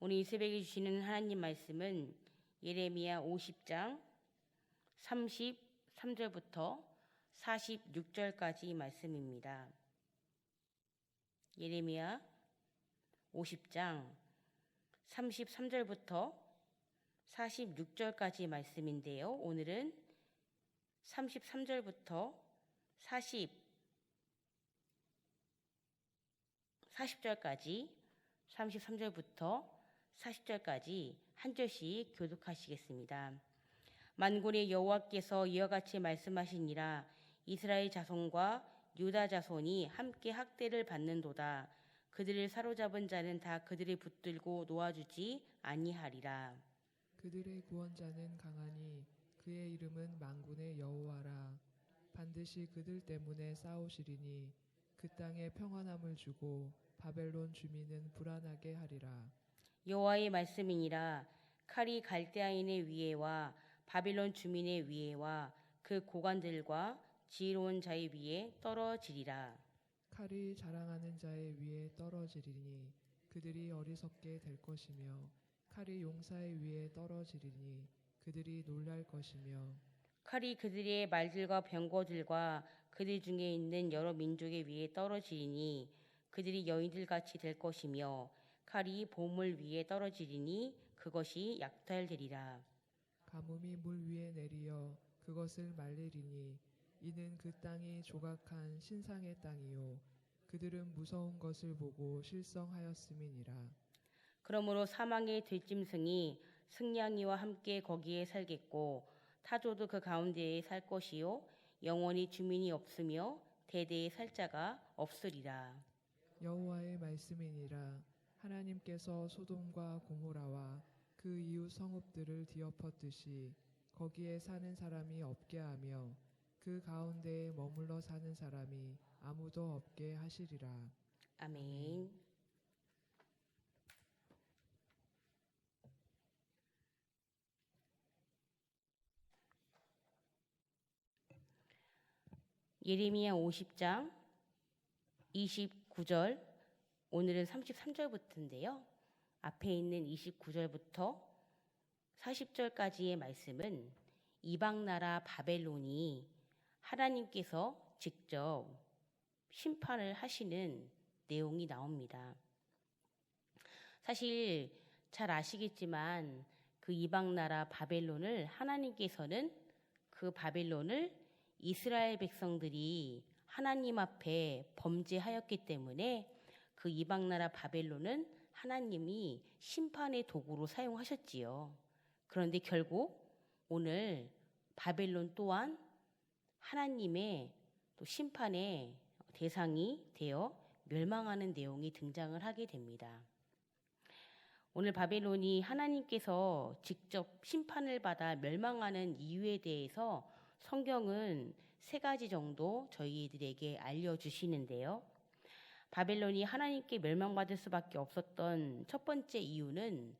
오늘 이 새벽에 주시는 하나님 말씀은 예레미야 50장 33절부터 46절까지 말씀입니다. 예레미야 50장 33절부터 46절까지 말씀인데요. 오늘은 33절부터 40절까지 33절부터 40절까지 한 절씩 교독하시겠습니다. 만군의 여호와께서 이와 같이 말씀하시니라. 이스라엘 자손과 유다 자손이 함께 학대를 받는도다. 그들을 사로잡은 자는 다 그들을 붙들고 놓아주지 아니하리라. 그들의 구원자는 강하니 그의 이름은 만군의 여호와라. 반드시 그들 때문에 싸우시리니 그 땅에 평안함을 주고 바벨론 주민은 불안하게 하리라. 여호와의 말씀이니라. 칼이 갈대아인의 위에와 바빌론 주민의 위에와 그 고관들과 지혜로운 자의 위에 떨어지리라. 칼이 자랑하는 자의 위에 떨어지리니 그들이 어리석게 될 것이며 칼이 용사의 위에 떨어지리니 그들이 놀랄 것이며 칼이 그들의 말들과 병거들과 그들 중에 있는 여러 민족의 위에 떨어지리니 그들이 여인들같이 될 것이며 칼이 보물 위에 떨어지리니 그것이 약탈되리라. 가뭄이 물 위에 내리어 그것을 말리리니 이는 그 땅이 조각한 신상의 땅이요 그들은 무서운 것을 보고 실성하였음이니라. 그러므로 사망의 들짐승이 승냥이와 함께 거기에 살겠고 타조도 그 가운데에 살 것이요 영원히 주민이 없으며 대대에 살 자가 없으리라. 여호와의 말씀이니라. 하나님께서 소돔과 고모라와 그 이웃 성읍들을 뒤엎었듯이 거기에 사는 사람이 없게 하며 그 가운데에 머물러 사는 사람이 아무도 없게 하시리라. 아멘. 예레미야 50장 29절, 오늘은 33절부터인데요. 앞에 있는 29절부터 40절까지의 말씀은 이방 나라 바벨론이 하나님께서 직접 심판을 하시는 내용이 나옵니다. 사실 잘 아시겠지만 그 이방 나라 바벨론을 하나님께서는 그 바벨론을 이스라엘 백성들이 하나님 앞에 범죄하였기 때문에 그 이방 나라 바벨론은 하나님이 심판의 도구로 사용하셨지요. 그런데 결국 오늘 바벨론 또한 하나님의 또 심판의 대상이 되어 멸망하는 내용이 등장을 하게 됩니다. 오늘 바벨론이 하나님께서 직접 심판을 받아 멸망하는 이유에 대해서 성경은 3가지 정도 저희들에게 알려주시는데요. 바벨론이 하나님께 멸망받을 수밖에 없었던 첫 번째 이유는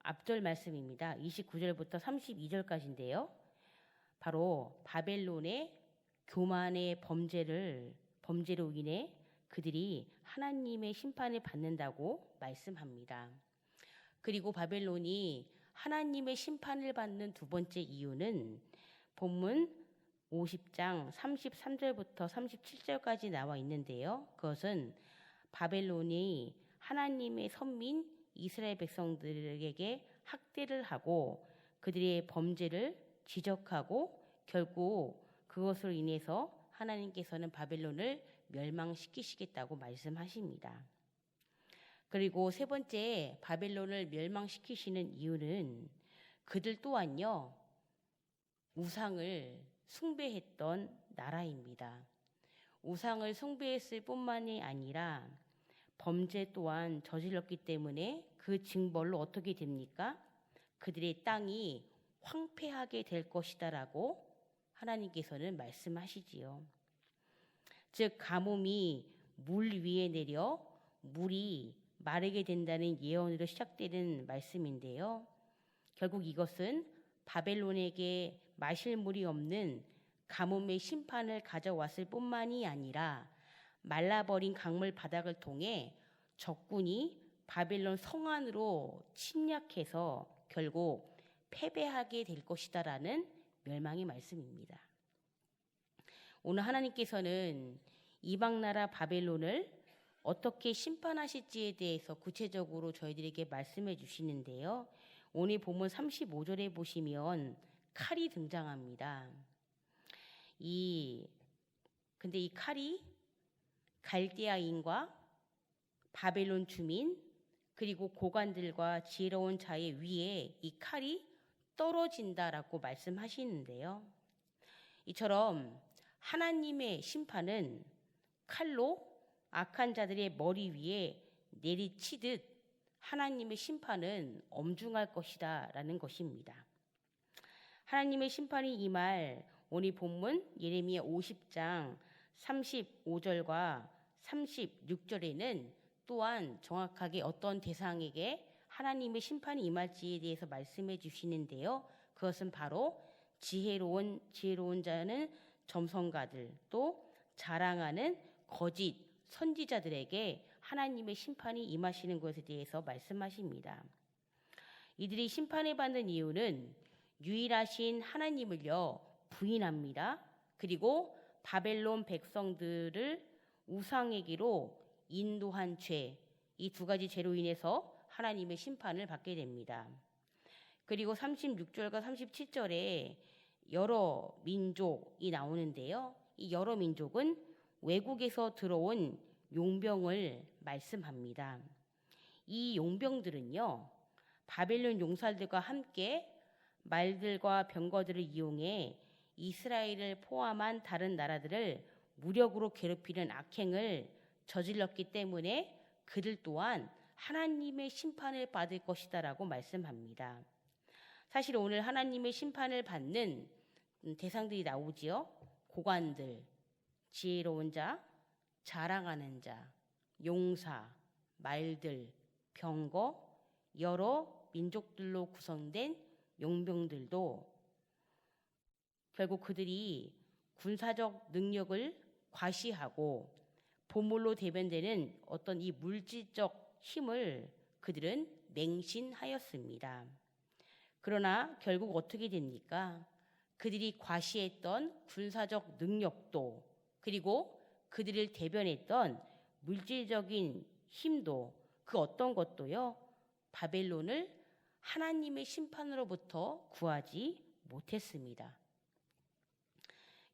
앞절 말씀입니다. 29절부터 32절까지인데요. 바로 바벨론의 교만의 범죄로 인해 그들이 하나님의 심판을 받는다고 말씀합니다. 그리고 바벨론이 하나님의 심판을 받는 두 번째 이유는 본문 50장 33절부터 37절까지 나와 있는데요. 그것은 바벨론이 하나님의 선민 이스라엘 백성들에게 학대를 하고 그들의 범죄를 지적하고 결국 그것으로 인해서 하나님께서는 바벨론을 멸망시키시겠다고 말씀하십니다. 그리고 세 번째, 바벨론을 멸망시키시는 이유는 그들 또한요 우상을 숭배했던 나라입니다. 우상을 숭배했을 뿐만이 아니라 범죄 또한 저질렀기 때문에 그 징벌로 어떻게 됩니까? 그들의 땅이 황폐하게 될 것이다라고 하나님께서는 말씀하시지요. 즉 가뭄이 물 위에 내려 물이 마르게 된다는 예언으로 시작되는 말씀인데요. 결국 이것은 바벨론에게 마실 물이 없는 가뭄의 심판을 가져왔을 뿐만이 아니라 말라버린 강물 바닥을 통해 적군이 바벨론 성 안으로 침략해서 결국 패배하게 될 것이다라는 멸망의 말씀입니다. 오늘 하나님께서는 이방 나라 바벨론을 어떻게 심판하실지에 대해서 구체적으로 저희들에게 말씀해 주시는데요. 오늘 본문 35절에 보시면 칼이 등장합니다. 근데 이 칼이 갈대아인과 바벨론 주민 그리고 고관들과 지혜로운 자의 위에 이 칼이 떨어진다라고 말씀하시는데요. 이처럼 하나님의 심판은 칼로 악한 자들의 머리 위에 내리치듯 하나님의 심판은 엄중할 것이다 라는 것입니다. 하나님의 심판이 임할 오늘 본문 예레미야 50장 35절과 36절에는 또한 정확하게 어떤 대상에게 하나님의 심판이 임할지에 대해서 말씀해 주시는데요. 그것은 바로 지혜로운 자는 점성가들 또 자랑하는 거짓 선지자들에게 하나님의 심판이 임하시는 것에 대해서 말씀하십니다. 이들이 심판을 받는 이유는 유일하신 하나님을요 부인합니다. 그리고 바벨론 백성들을 우상에게로 인도한 죄, 이 두 가지 죄로 인해서 하나님의 심판을 받게 됩니다. 그리고 36절과 37절에 여러 민족이 나오는데요. 이 여러 민족은 외국에서 들어온 용병을 말씀합니다. 이 용병들은요, 바벨론 용사들과 함께 말들과 병거들을 이용해 이스라엘을 포함한 다른 나라들을 무력으로 괴롭히는 악행을 저질렀기 때문에 그들 또한 하나님의 심판을 받을 것이다라고 말씀합니다. 사실 오늘 하나님의 심판을 받는 대상들이 나오지요. 고관들, 지혜로운 자, 자랑하는 자, 용사, 말들, 병거, 여러 민족들로 구성된 용병들도 결국 그들이 군사적 능력을 과시하고 보물로 대변되는 어떤 이 물질적 힘을 그들은 맹신하였습니다. 그러나 결국 어떻게 됩니까? 그들이 과시했던 군사적 능력도 그리고 그들을 대변했던 물질적인 힘도 그 어떤 것도요 바벨론을 하나님의 심판으로부터 구하지 못했습니다.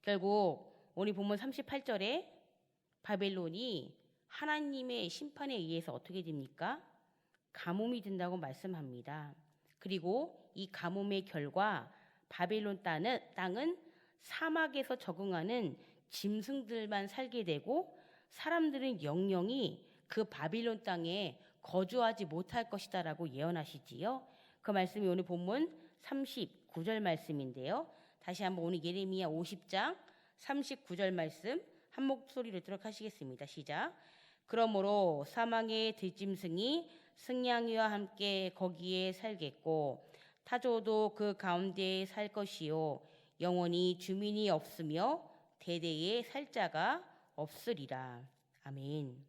결국 오늘 본문 38절에 바벨론이 하나님의 심판에 의해서 어떻게 됩니까? 가뭄이 든다고 말씀합니다. 그리고 이 가뭄의 결과 바벨론 땅은 사막에서 적응하는 짐승들만 살게 되고 사람들은 영영이 그 바빌론 땅에 거주하지 못할 것이다라고 예언하시지요. 그 말씀이 오늘 본문 39절 말씀인데요. 다시 한번 오늘 예레미야 50장 39절 말씀 한 목소리로 듣도록 하시겠습니다. 시작. 그러므로 사망의 들짐승이 승냥이와 함께 거기에 살겠고 타조도 그 가운데에 살 것이요 영원히 주민이 없으며 대대에 살 자가 없으리라. 아멘.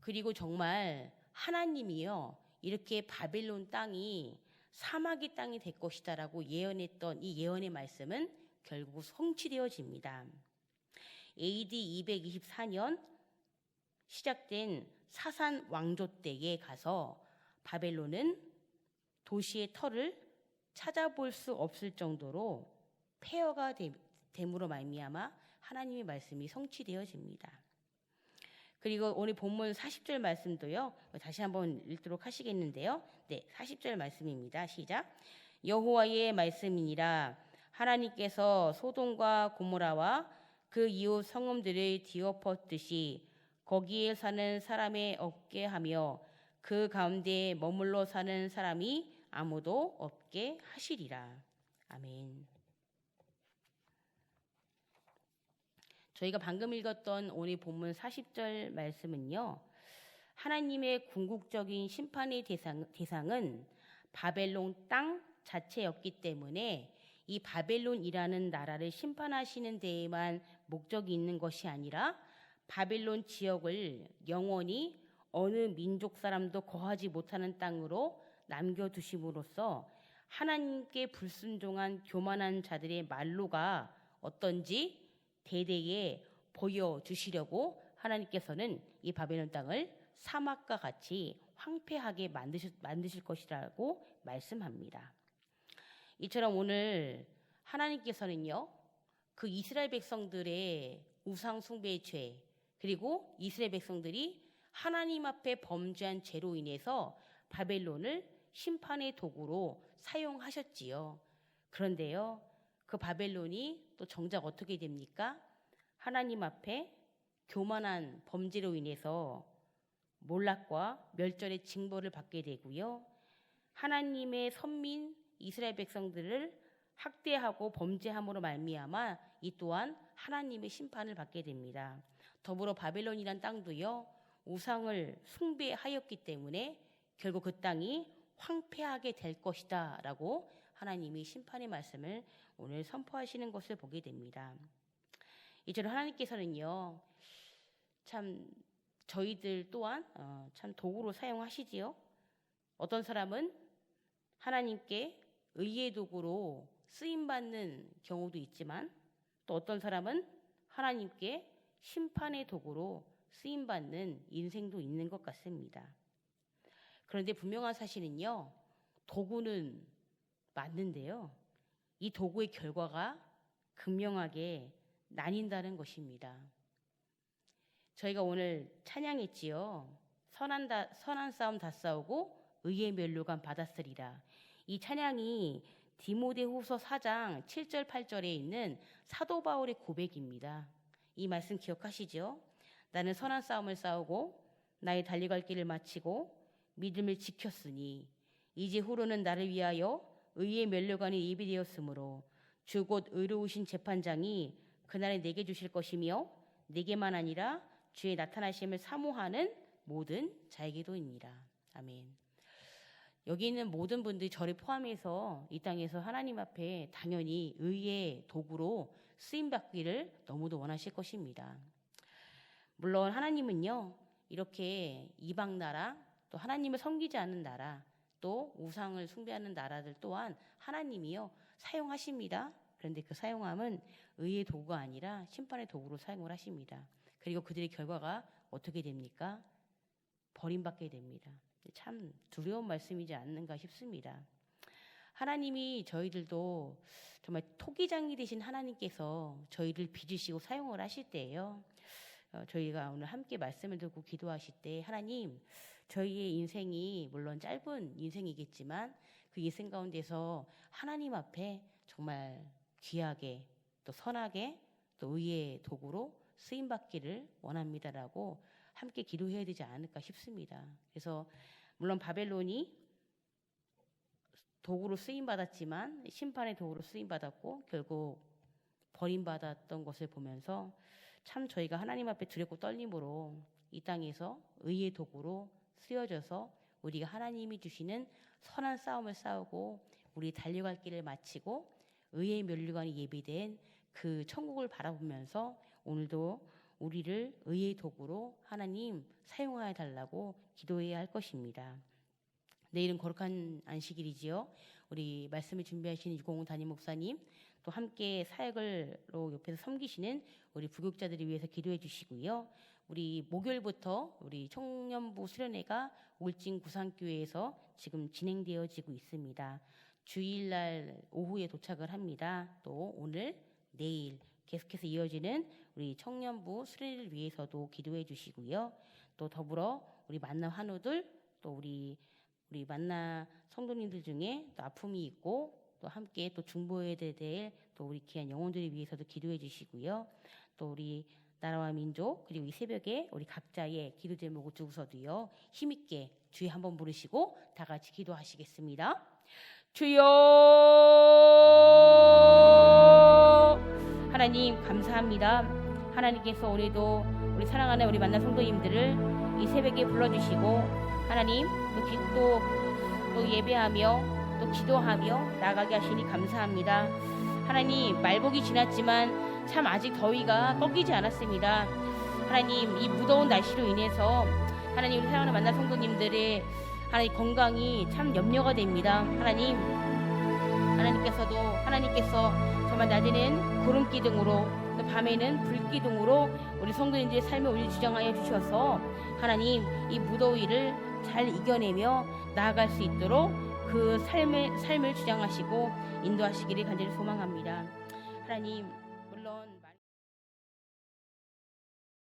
그리고 정말 하나님이요 이렇게 바벨론 땅이 사막의 땅이 될 것이다라고 예언했던 이 예언의 말씀은 결국 성취되어집니다. AD 224년 시작된 사산 왕조 때에 가서 바벨론은 도시의 터를 찾아볼 수 없을 정도로 폐허가 됨으로 말미암아 하나님의 말씀이 성취되어집니다. 그리고 오늘 본문 40절 말씀도요. 다시 한번 읽도록 하시겠는데요. 네, 40절 말씀입니다. 시작. 여호와의 말씀이니라 하나님께서 소돔과 고모라와 그 이웃 성읍들을 뒤엎었듯이 거기에 사는 사람의 없게 하며 그 가운데 머물러 사는 사람이 아무도 없게 하시리라. 아멘. 저희가 방금 읽었던 오늘 본문 40절 말씀은요. 하나님의 궁극적인 심판의 대상은 바벨론 땅 자체였기 때문에 이 바벨론이라는 나라를 심판하시는 데에만 목적이 있는 것이 아니라 바벨론 지역을 영원히 어느 민족 사람도 거하지 못하는 땅으로 남겨두심으로써 하나님께 불순종한 교만한 자들의 말로가 어떤지 대대에 보여주시려고 하나님께서는 이 바벨론 땅을 사막과 같이 황폐하게 만드실 것이라고 말씀합니다. 이처럼 오늘 하나님께서는요, 그 이스라엘 백성들의 우상 숭배의 죄, 그리고 이스라엘 백성들이 하나님 앞에 범죄한 죄로 인해서 바벨론을 심판의 도구로 사용하셨지요. 그런데요, 그 바벨론이 또 정작 어떻게 됩니까? 하나님 앞에 교만한 범죄로 인해서 몰락과 멸절의 징벌을 받게 되고요. 하나님의 선민 이스라엘 백성들을 학대하고 범죄함으로 말미암아 이 또한 하나님의 심판을 받게 됩니다. 더불어 바벨론이란 땅도요, 우상을 숭배하였기 때문에 결국 그 땅이 황폐하게 될 것이다 라고 하나님이 심판의 말씀을 오늘 선포하시는 것을 보게 됩니다. 이처럼 하나님께서는요, 참 저희들 또한 참 도구로 사용하시지요. 어떤 사람은 하나님께 의의 도구로 쓰임받는 경우도 있지만, 또 어떤 사람은 하나님께 심판의 도구로 쓰임받는 인생도 있는 것 같습니다. 그런데 분명한 사실은요, 도구는 맞는데요, 이 도구의 결과가 극명하게 나뉜다는 것입니다. 저희가 오늘 찬양했지요. 선한 싸움 다 싸우고 의의 멸류관 받았으리라. 이 찬양이 디모데후서 4장 7절 8절에 있는 사도 바울의 고백입니다. 이 말씀 기억하시죠? 나는 선한 싸움을 싸우고 나의 달려갈 길을 마치고 믿음을 지켰으니 이제 후로는 나를 위하여 의의 멸류관이 예비되었으므로 주 곧 의로우신 재판장이 그날에 내게 주실 것이며 내게만 아니라 주의 나타나심을 사모하는 모든 자에게도입니다. 아멘. 여기 있는 모든 분들이 저를 포함해서 이 땅에서 하나님 앞에 당연히 의의 도구로 쓰임받기를 너무도 원하실 것입니다. 물론 하나님은요, 이렇게 이방 나라, 또 하나님을 섬기지 않는 나라, 또 우상을 숭배하는 나라들 또한 하나님이요 사용하십니다. 그런데 그 사용함은 의의 도구가 아니라 심판의 도구로 사용을 하십니다. 그리고 그들의 결과가 어떻게 됩니까? 버림받게 됩니다. 참 두려운 말씀이지 않는가 싶습니다. 하나님이 저희들도 정말 토기장이 되신 하나님께서 저희를 빚으시고 사용을 하실 때예요. 저희가 오늘 함께 말씀을 듣고 기도하실 때 하나님, 저희의 인생이 물론 짧은 인생이겠지만 그 인생 가운데서 하나님 앞에 정말 귀하게 또 선하게 또 의의 도구로 쓰임받기를 원합니다라고 함께 기도해야 되지 않을까 싶습니다. 그래서 물론 바벨론이 도구로 쓰임받았지만 심판의 도구로 쓰임받았고 결국 버림받았던 것을 보면서 참 저희가 하나님 앞에 두렵고 떨림으로 이 땅에서 의의 도구로 쓰여져서 우리가 하나님이 주시는 선한 싸움을 싸우고 우리 달려갈 길을 마치고 의의 멸류관이 예비된 그 천국을 바라보면서 오늘도 우리를 의의 도구로 하나님 사용하여 달라고 기도해야 할 것입니다. 내일은 거룩한 안식일이지요. 우리 말씀을 준비하시는 유공훈 담임 목사님, 또 함께 사역을로 옆에서 섬기시는 우리 부교육자들을 위해서 기도해 주시고요. 우리 목요일부터 우리 청년부 수련회가 울진 구산교회에서 지금 진행되어지고 있습니다. 주일날 오후에 도착을 합니다. 또 오늘, 내일 계속해서 이어지는 우리 청년부 수련회를 위해서도 기도해 주시고요. 또 더불어 우리 만나 환우들, 또 우리 만나 성도님들 중에 또 아픔이 있고 또 함께 또 중보해야 될 또 우리 귀한 영혼들을 위해서도 기도해 주시고요. 또 우리 나라와 민족, 그리고 이 새벽에 우리 각자의 기도 제목을 두고서도요, 힘있게 주여 한번 부르시고 다 같이 기도하시겠습니다. 주여! 하나님 감사합니다. 하나님께서 오늘도 우리 사랑하는 우리 만난 성도님들을 이 새벽에 불러주시고 하나님 또 예배하며 또 기도하며 나가게 하시니 감사합니다. 하나님, 말복이 지났지만 참 아직 더위가 꺾이지 않았습니다. 하나님, 이 무더운 날씨로 인해서 하나님, 우리 사랑하는 만나 성도님들의 하나님 건강이 참 염려가 됩니다. 하나님께서 정말 낮에는 구름 기둥으로 또 밤에는 불 기둥으로 우리 성도님들의 삶을 우리 주장하여 주셔서 하나님, 이 무더위를 잘 이겨내며 나아갈 수 있도록 그 삶을 주장하시고 인도하시기를 간절히 소망합니다. 하나님,